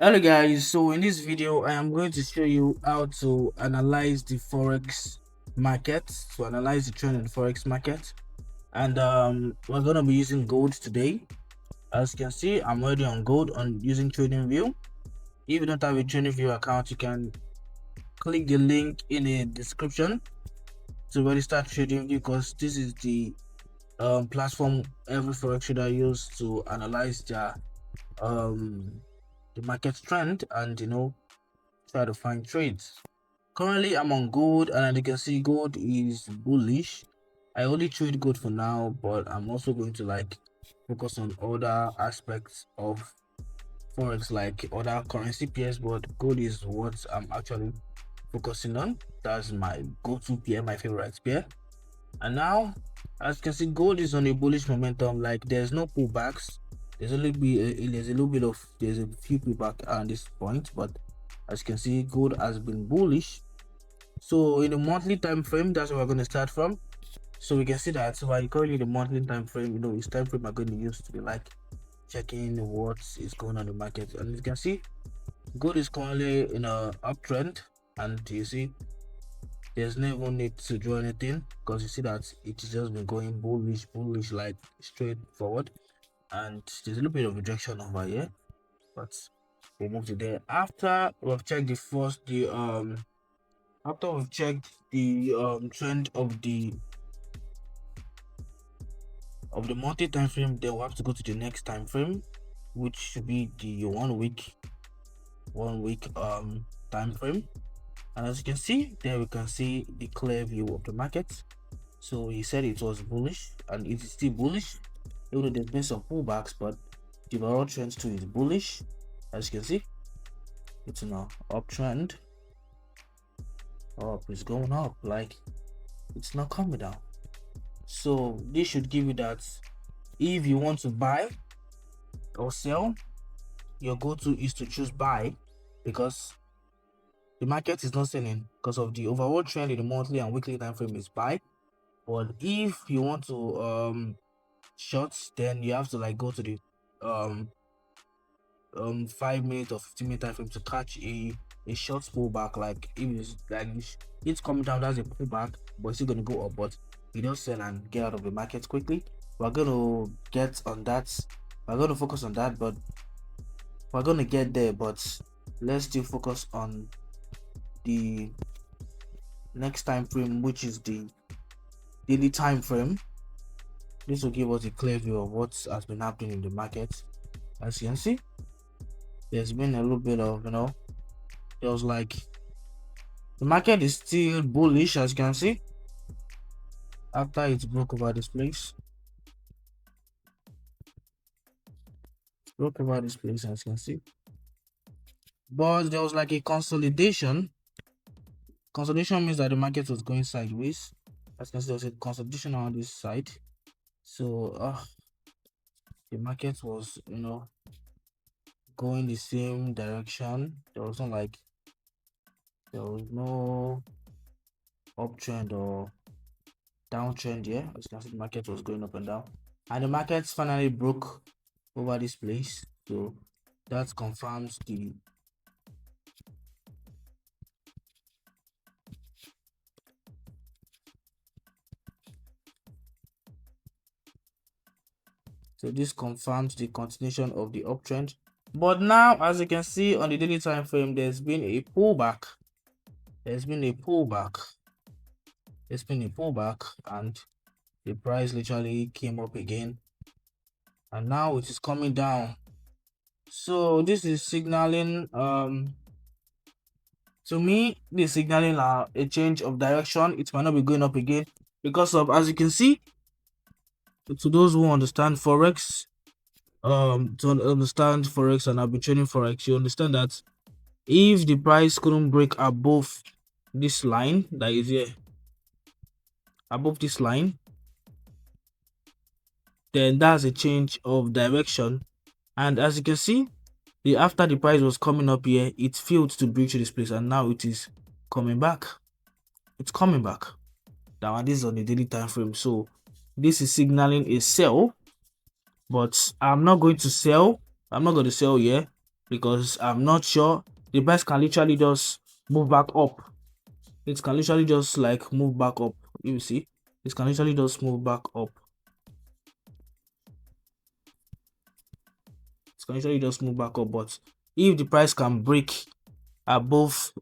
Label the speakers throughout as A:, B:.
A: Hello guys, so in this video I am going to show you how to analyze the forex market, to analyze the trend in the forex market. And we're going to be using gold today. As you can see, I'm already on gold on using TradingView. If you don't have a TradingView account, you can click the link in the description to register TradingView, because this is the platform every forex trader use to analyze their the market trend and try to find trades. Currently I'm on gold, and as you can see, gold is bullish. I only trade gold for now, but I'm also going to focus on other aspects of forex, like other currency pairs, but gold is what I'm actually focusing on. That's my go-to pair, my favorite pair. And now, as you can see, gold is on a bullish momentum. Like, there's no pullbacks. There's only there's a few pullback at this point, but as you can see, gold has been bullish. So in the monthly time frame, that's where we're going to start from. So we can see that while currently the monthly time frame, it's time frame I'm going to use to be checking what is going on in the market. And you can see gold is currently in a uptrend, and you see there's no even need to draw anything, because you see that it has just been going bullish, like straight forward. And there's a little bit of rejection over here, but we'll move to there after we've checked after we've checked the trend of the monthly time frame. Then we'll have to go to the next time frame, which should be the 1 week time frame. And as you can see there, we can see the clear view of the market. So he said it was bullish, and it is still bullish, even though there's been some pullbacks, but the overall trend too is bullish. As you can see, it's an uptrend. It's going up, like it's not coming down. So this should give you that if you want to buy or sell, your go-to is to choose buy, because the market is not selling, because of the overall trend in the monthly and weekly time frame is buy. But if you want to short, then you have to go to the 5 minute or 15-minute time frame to catch a short pullback. Like if it's coming down, that's a pullback, but it's still gonna go up, but you don't sell and get out of the market quickly. We're gonna get on that. We're gonna focus on that, but we're gonna get there. But let's still focus on the next time frame, which is the daily time frame. This will give us a clear view of what has been happening in the market. As you can see, there's been a little bit of it was like the market is still bullish, as you can see, after it broke over this place. As you can see, but there was like a consolidation. Consolidation means that the market was going sideways. As you can see, there was a consolidation on this side. So the market was going the same direction. There was no uptrend or downtrend here. As you can see, the market was going up and down, and the market finally broke over this place. So that confirms the continuation of the uptrend. But now, as you can see on the daily time frame, there's been a pullback. And the price literally came up again, and now it is coming down. So this is signaling to me, this signaling a change of direction. It might not be going up again, because of, as you can see, to those who understand forex, and I've been trading forex, you understand that if the price couldn't break above this line that is here, above this line, then that's a change of direction. And as you can see, after the price was coming up here, it failed to breach this place, and now it is coming back. It's coming back. Now this is on the daily time frame, so this is signaling a sell. But I'm not going to sell. I'm not going to sell here. because I'm not sure. The price can literally just move back up. It can literally just like move back up. You see, it can literally just move back up. It can literally just move back up. But if the price can break above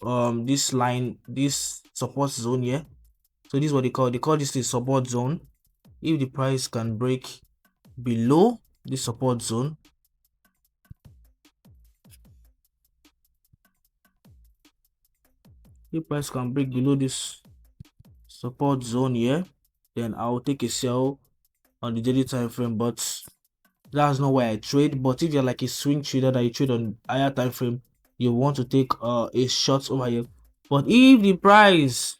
A: this line, this support zone here, so this is what they call this the support zone. If the price can break below the support zone, if price can break below this support zone here, then I'll take a sell on the daily time frame. But that's not why I trade. But if you're like a swing trader that you trade on higher time frame, you want to take a short over here. But if the price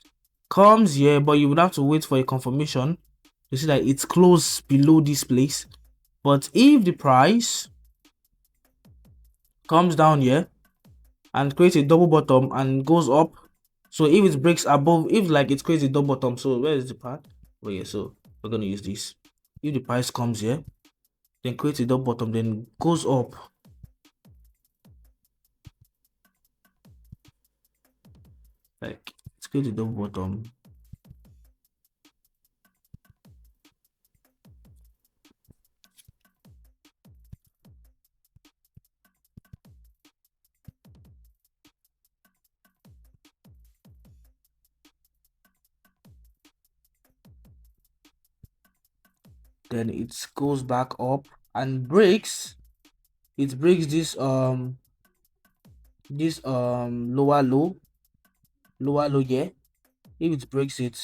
A: comes here, but you would have to wait for a confirmation to see that it's close below this place. But if the price comes down here and creates a double bottom and goes up, so if it breaks above, if like it creates a double bottom, so where is the part? Oh yeah, so we're gonna use this. If the price comes here, then creates a double bottom, then goes up, like it's creates a double bottom, then it goes back up and breaks. It breaks this lower low here. If it breaks it,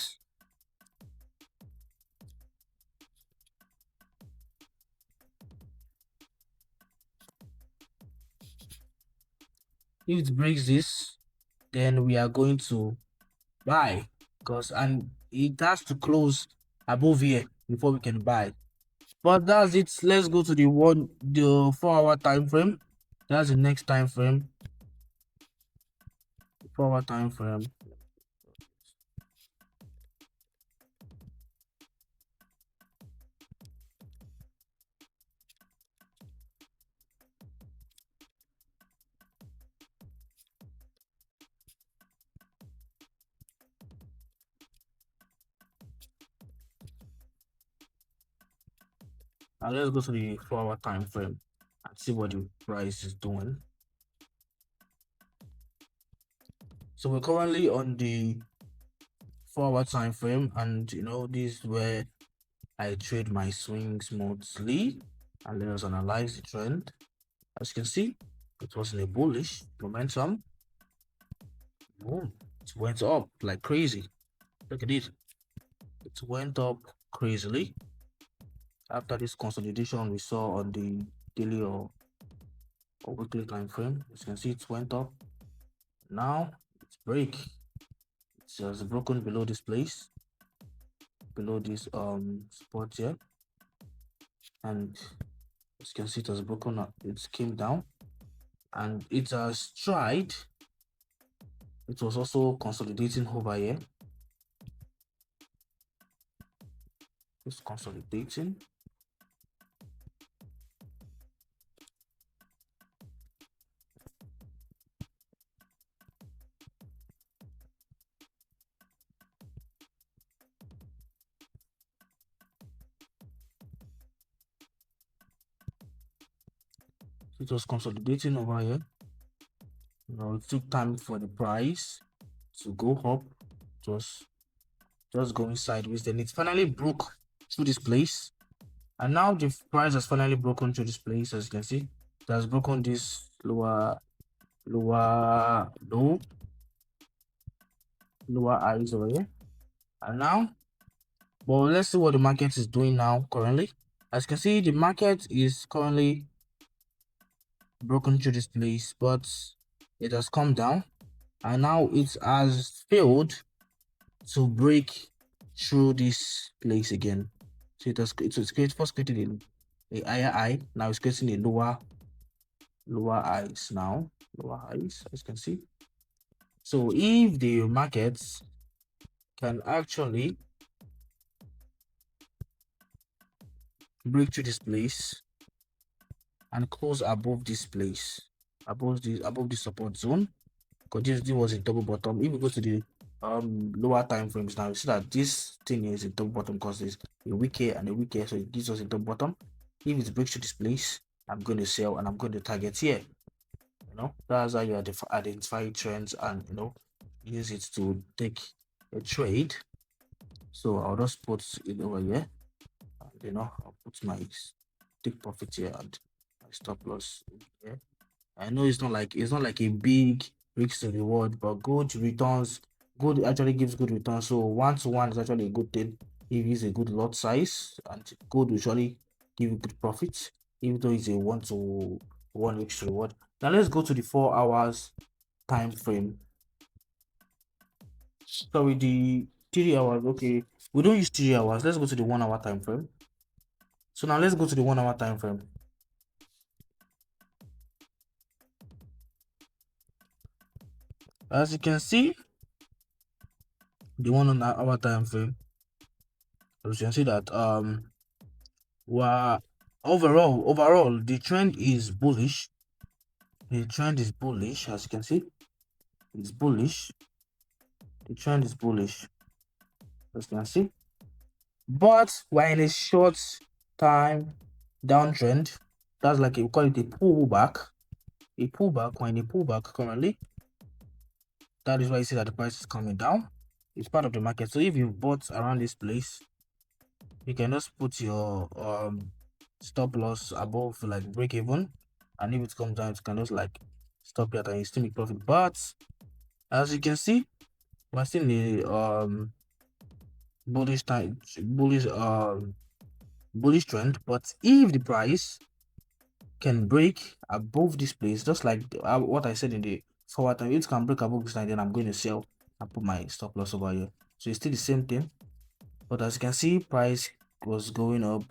A: if it breaks this, then we are going to buy, because and it has to close above here before we can buy. But that's it. Let's go to the 4-hour time frame. That's the next time frame. 4-hour time frame. Let's go to the 4-hour time frame and see what the price is doing. So we're currently on the 4-hour time frame, and this is where I trade my swings mostly. And let us analyze the trend. As you can see, it was in a bullish momentum. Boom, it went up like crazy. Look at it. It went up crazily after this consolidation we saw on the daily or weekly time frame. As you can see, it went up. Now it's break. It's just broken below this place, below this spot here, and as you can see, it has broken up. It came down and it has tried. It was also consolidating over here. It's consolidating. It was consolidating over here. It took time for the price to go up. It was just going sideways. Then it finally broke through this place, and now the price has finally broken through this place. As you can see, it has broken this lower low, lower highs over here. And now, well, let's see what the market is doing now currently. As you can see, the market is currently broken through this place, but it has come down, and now it has failed to break through this place again. So first created a higher high. Now it's creating a lower highs now. Lower highs, as you can see. So if the markets can actually break through this place and close above this place, above the support zone, because this was a double bottom. If we go to the lower time frames now, you see that this thing is a double bottom because there's a weak here and a weak here, so it gives us a double bottom. If it breaks to this place, I'm going to sell and I'm going to target here. You know, that's how you identify trends and use it to take a trade. So I'll just put it over here, and I'll put my take profit here and my stop loss here. I know it's not like a big risk to reward, but good actually gives good returns. So 1 to 1 is actually a good thing if it's a good lot size, and good will surely give you good profits, even though it's a 1 to 1 risk to reward. Now let's go to the 4 hours time frame. So with the 3 hours, okay, we don't use 3 hours. Let's go to the 1 hour time frame. So now let's go to the 1 hour time frame. As you can see, the 1 hour time frame, as you can see that overall the trend is bullish. The trend is bullish, as you can see. It's bullish. The trend is bullish, as you can see. But we're in a short time downtrend. That's like we call it a pullback. A pullback. We're in a pullback currently. That is why you see that the price is coming down. It's part of the market. So if you bought around this place, you can just put your stop loss above like break even, and if it comes down, it can just like stop that and you still make profit. But as you can see, we're still in a bullish time, bullish trend. But if the price can break above this place, just like what I said in the forward time, it can break above this line, then I'm going to sell and put my stop loss over here. So it's still the same thing, but as you can see, price was going up.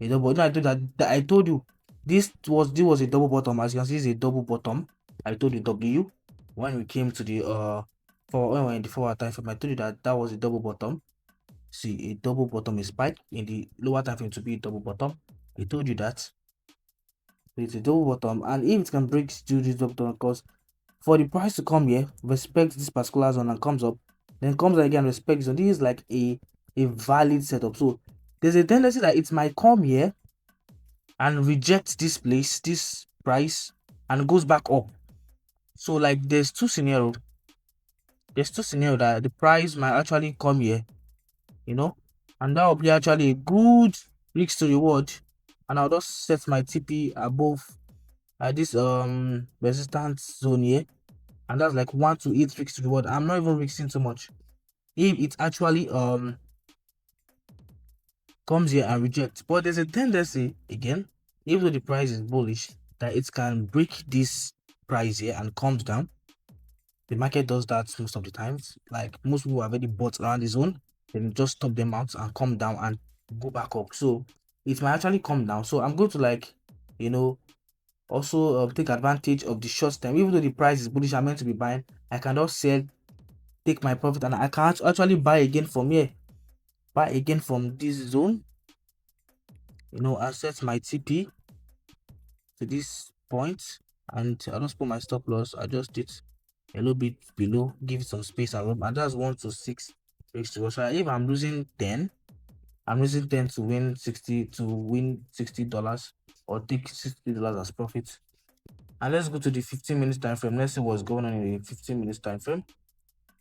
A: A double. I told you this was a double bottom. As you can see, it's a double bottom. I told you W when we came to the when we're in the forward time frame. I told you that was a double bottom. See, a double bottom is spike in the lower time frame to be a double bottom. I told you that. It's a double bottom, and if it can break through this double bottom, because for the price to come here, respect this particular zone and comes up, then comes again, respect this zone. This is like a valid setup. So there's a tendency that it might come here and reject this place, this price, and goes back up. So like there's two scenarios that the price might actually come here, and that will be actually a good risk to reward. And I'll just set my TP above this resistance zone here, and that's like 1 to 8 risk to reward. I'm not even risking too much. If it actually comes here and rejects, but there's a tendency again, even though the price is bullish, that it can break this price here and comes down. The market does that most of the times. Like most people have already bought around the zone, then just stop them out and come down and go back up. So it might actually come down. So I'm going to also take advantage of the short term. Even though the price is bullish, I'm meant to be buying, I can just sell, take my profit, and I can actually buy again from here. Buy again from this zone. I set my TP to this point, and I'll just put my stop loss, adjust it a little bit below, give it some space and that's 1 to 6 risk to reward. So if I'm losing 10, I'm losing 10 to win $60 or take $60 as profit. And let's go to the 15 minutes time frame. Let's see what's going on in the 15 minutes time frame.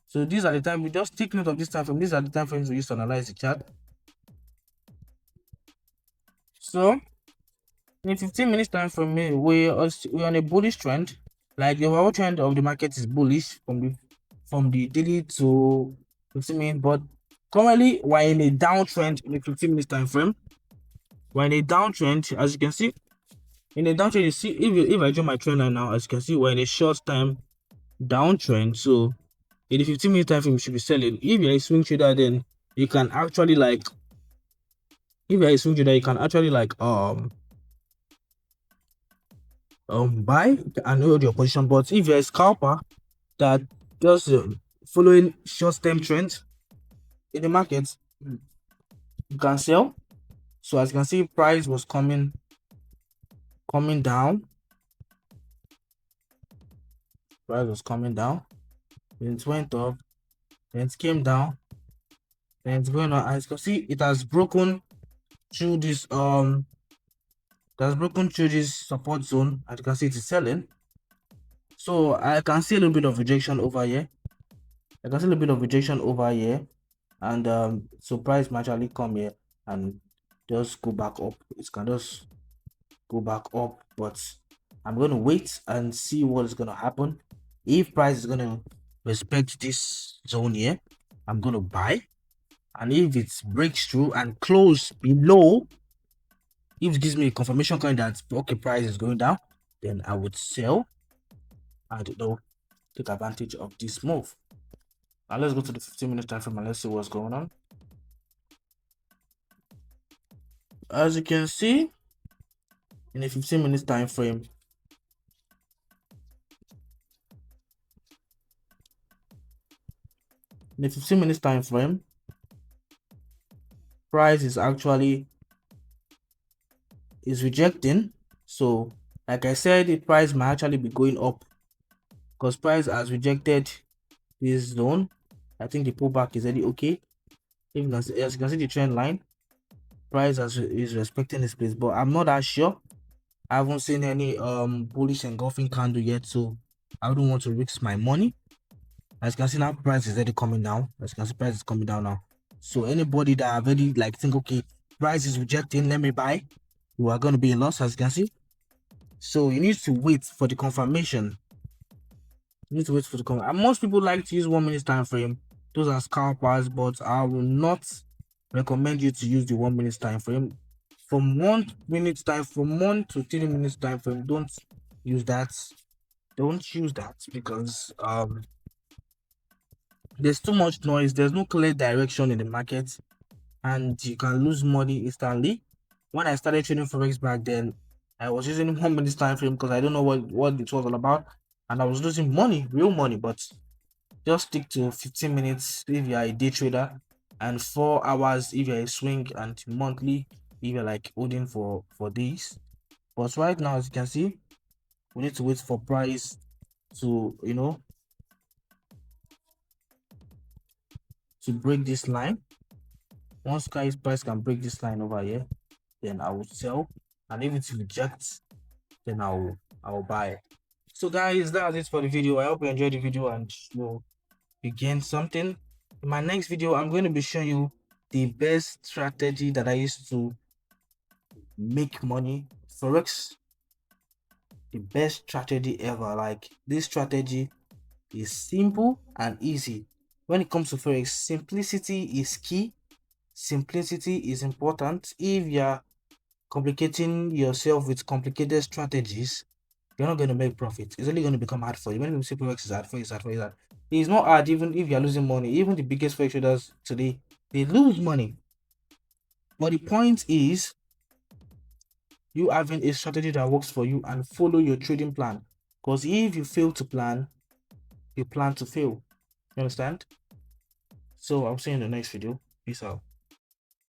A: So these are the time, we just take note of this time frame. These are the time frames we use to analyze the chart. So in 15 minutes time frame, we're on a bullish trend. Like the overall trend of the market is bullish from the daily to 15 minutes, but currently we're in a downtrend in the 15 minutes time frame. We're in a downtrend, as you can see. In a downtrend, you see, if I join my trend line now, as you can see, we're in a short time downtrend. So in the 15 minute time frame, you should be selling. If you're a swing trader, then you can actually buy and hold your position. But if you're a scalper that just following short-term trends in the market, you can sell. So as you can see, price was coming down, Price was coming down, then it went up, then it came down, then it's going on. As you can see, it has broken through this support zone. As you can see, it is selling. So I can see a little bit of rejection over here. I can see a little bit of rejection over here, and so price might actually come here and just go back up. It can just go back up, but I'm going to wait and see what is going to happen. If price is going to respect this zone here, I'm going to buy, and if it breaks through and close below, if it gives me a confirmation coin that okay, price is going down, then I would sell and take advantage of this move. Now let's go to the 15-minute time frame and let's see what's going on. As you can see, in a 15-minute time frame, price is actually rejecting. So like I said, the price might actually be going up because price has rejected this zone. I think the pullback is already okay. Even as you can see the trend line, price is respecting this place, but I'm not that sure. I haven't seen any bullish engulfing candle yet, so I don't want to risk my money. As you can see now, price is already coming down. As you can see, price is coming down now. So anybody that have already like think okay, price is rejecting, let me buy, you are going to be in loss. As you can see, so you need to wait for the confirmation. You need to wait for the confirmation. And most people like to use 1 minute time frame. Those are scalpers, but I will not recommend you to use the 1 minute time frame. From 1 to 3 minutes time frame, don't use that. Don't use that because there's too much noise. There's no clear direction in the market, and you can lose money instantly. When I started trading forex back then, I was using 1 minute time frame because I don't know what it was all about, and I was losing money, real money. But just stick to 15 minutes if you are a day trader, and 4 hours if you're a swing, and monthly if you're like holding for days. But right now, as you can see, we need to wait for price to to break this line. Once price can break this line over here, then I will sell, and if it rejects, then I'll buy. So guys, that's it for the video. I hope you enjoyed the video and you gained something. In my next video, I'm going to be showing you the best strategy that I used to make money forex. The best strategy ever. Like, this strategy is simple and easy. When it comes to forex, simplicity is key. Simplicity is important. If you're complicating yourself with complicated strategies, you're not going to make profit. It's only going to become hard for you. When people say forex is hard, forex is hard, forex is hard, it's not hard. Even if you're losing money, even the biggest forex traders today, they lose money. But the point is, you having a strategy that works for you and follow your trading plan. Because if you fail to plan, you plan to fail. You understand? So I'll see you in the next video. Peace out.